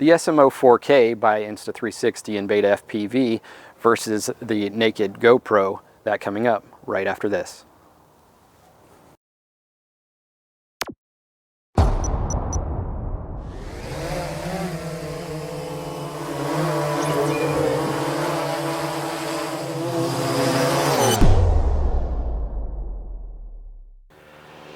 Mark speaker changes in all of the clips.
Speaker 1: the SMO 4K by Insta360 and BetaFPV versus the naked GoPro. That coming up right after this.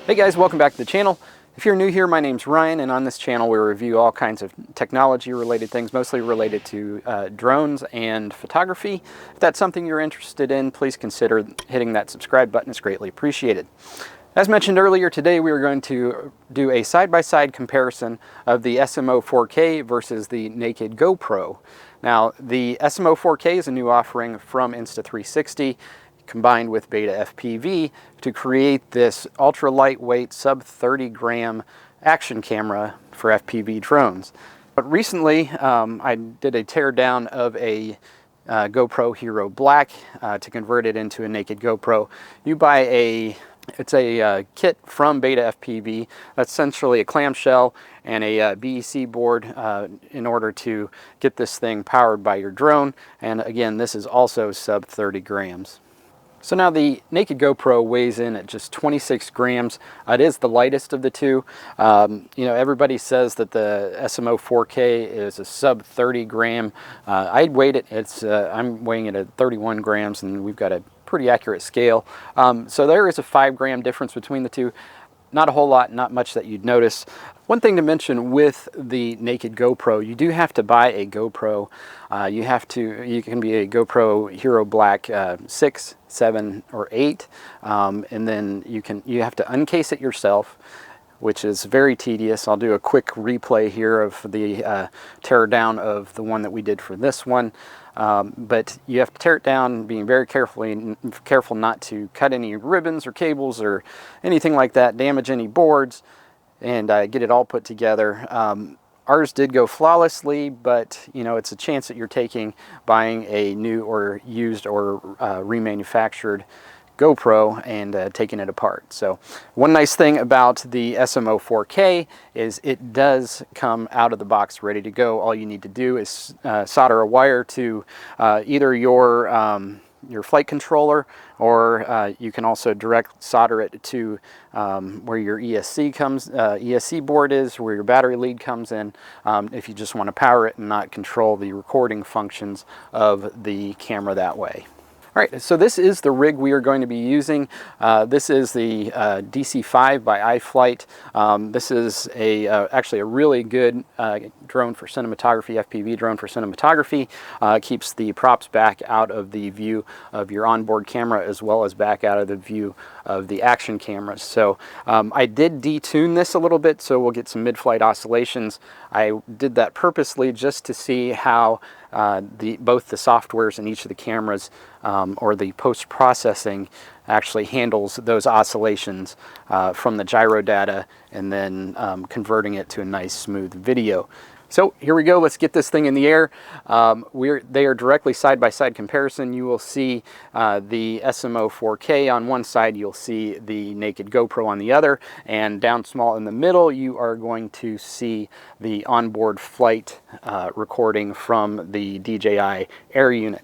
Speaker 1: Hey guys, welcome back to the channel. If you're new here, my name's Ryan, and on this channel we review all kinds of technology related things, mostly related to drones and photography. If that's something you're interested in, please consider hitting that subscribe button. It's greatly appreciated. As mentioned earlier, today we are going to do a side-by-side comparison of the SMO 4K versus the naked GoPro. Now, the SMO 4K is a new offering from Insta360, combined with BetaFPV to create this ultra lightweight sub 30 gram action camera for FPV drones. But recently I did a teardown of a GoPro Hero Black to convert it into a naked GoPro. You buy it's a kit from BetaFPV. That's essentially a clamshell and a BEC board in order to get this thing powered by your drone. And again, this is also sub 30 grams. So now the naked GoPro weighs in at just 26 grams. It is the lightest of the two. You know, everybody says that the SMO 4K is a sub 30 gram. I'd weighed it. I'm weighing it at 31 grams, and we've got a pretty accurate scale. So there is a 5 gram difference between the two. Not a whole lot, not much that you'd notice. One thing to mention with the naked GoPro, you do have to buy a GoPro. You can be a GoPro Hero Black 6, 7, or 8, and then you have to uncase it yourself, which is very tedious. I'll do a quick replay here of the tear down of the one that we did for this one. But you have to tear it down, being very careful not to cut any ribbons or cables or anything like that, damage any boards, and get it all put together. Ours did go flawlessly, but you know, it's a chance that you're taking buying a new or used or remanufactured GoPro and taking it apart. So one nice thing about the SMO 4K is it does come out of the box ready to go. All you need to do is solder a wire to either your flight controller, or you can also direct solder it to where your ESC board is, where your battery lead comes in, if you just want to power it and not control the recording functions of the camera that way. All right, so this is the rig we are going to be using. This is the DC-5 by iFlight. This is actually a really good drone for cinematography, FPV drone for cinematography. Keeps the props back out of the view of your onboard camera, as well as back out of the view of the action cameras. So I did detune this a little bit, so we'll get some mid-flight oscillations. I did that purposely just to see how both the softwares in each of the cameras or the post-processing actually handles those oscillations from the gyro data, and then converting it to a nice smooth video. So here we go, let's get this thing in the air. They are directly side-by-side comparison. You will see the SMO 4K on one side, you'll see the naked GoPro on the other, and down small in the middle you are going to see the onboard flight recording from the DJI Air unit.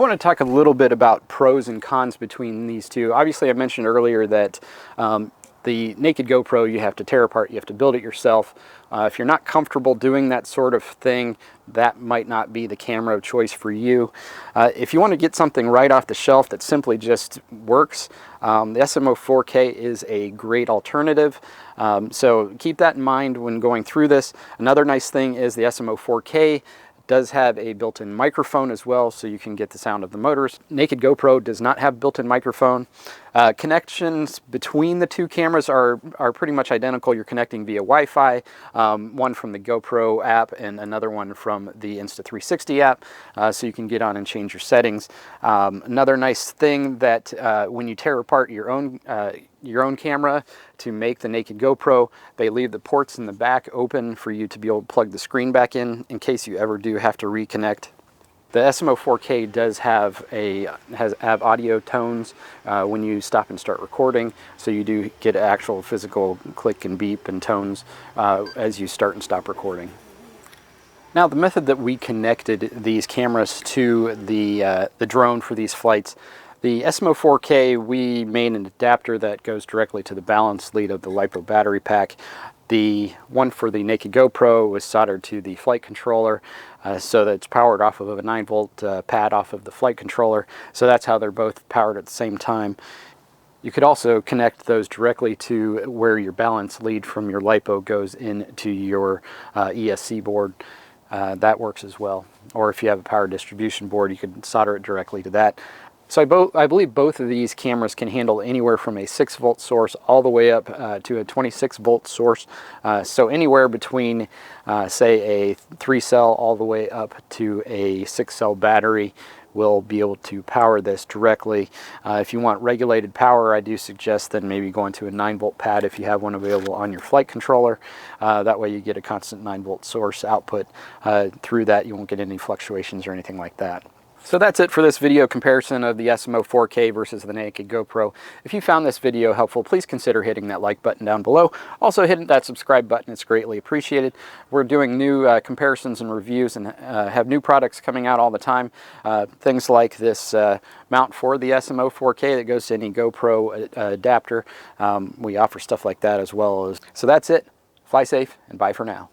Speaker 1: want to talk a little bit about pros and cons between these two. Obviously, I mentioned earlier that the naked GoPro, you have to tear apart, you have to build it yourself. If you're not comfortable doing that sort of thing, that might not be the camera of choice for you. If you want to get something right off the shelf that simply just works, the SMO 4K is a great alternative. So keep that in mind when going through this. Another nice thing is the SMO 4K does have a built-in microphone as well, so you can get the sound of the motors. Naked GoPro does not have built-in microphone. Connections between the two cameras are pretty much identical. You're connecting via Wi-Fi, one from the GoPro app and another one from the Insta360 app, so you can get on and change your settings. Another nice thing that when you tear apart your own camera to make the naked GoPro, they leave the ports in the back open for you to be able to plug the screen back in case you ever do have to reconnect. The SMO 4K does have audio tones when you stop and start recording, so you do get actual physical click and beep and tones as you start and stop recording. Now, the method that we connected these cameras to the drone for these flights, the SMO 4K, we made an adapter that goes directly to the balance lead of the LiPo battery pack. The one for the naked GoPro was soldered to the flight controller so that it's powered off of a 9-volt pad off of the flight controller. So that's how they're both powered at the same time. You could also connect those directly to where your balance lead from your LiPo goes into your ESC board. That works as well. Or if you have a power distribution board, you could solder it directly to that. So I believe both of these cameras can handle anywhere from a 6-volt source all the way up to a 26-volt source. So anywhere between, say, a 3-cell all the way up to a 6-cell battery will be able to power this directly. If you want regulated power, I do suggest then maybe going to a 9-volt pad if you have one available on your flight controller. That way you get a constant 9-volt source output. Through that, you won't get any fluctuations or anything like that. So that's it for this video comparison of the SMO 4K versus the naked GoPro. If you found this video helpful, please consider hitting that like button down below. Also hit that subscribe button, it's greatly appreciated. We're doing new comparisons and reviews and have new products coming out all the time. Things like this mount for the SMO 4K that goes to any GoPro adapter. We offer stuff like that as well. So that's it. Fly safe and bye for now.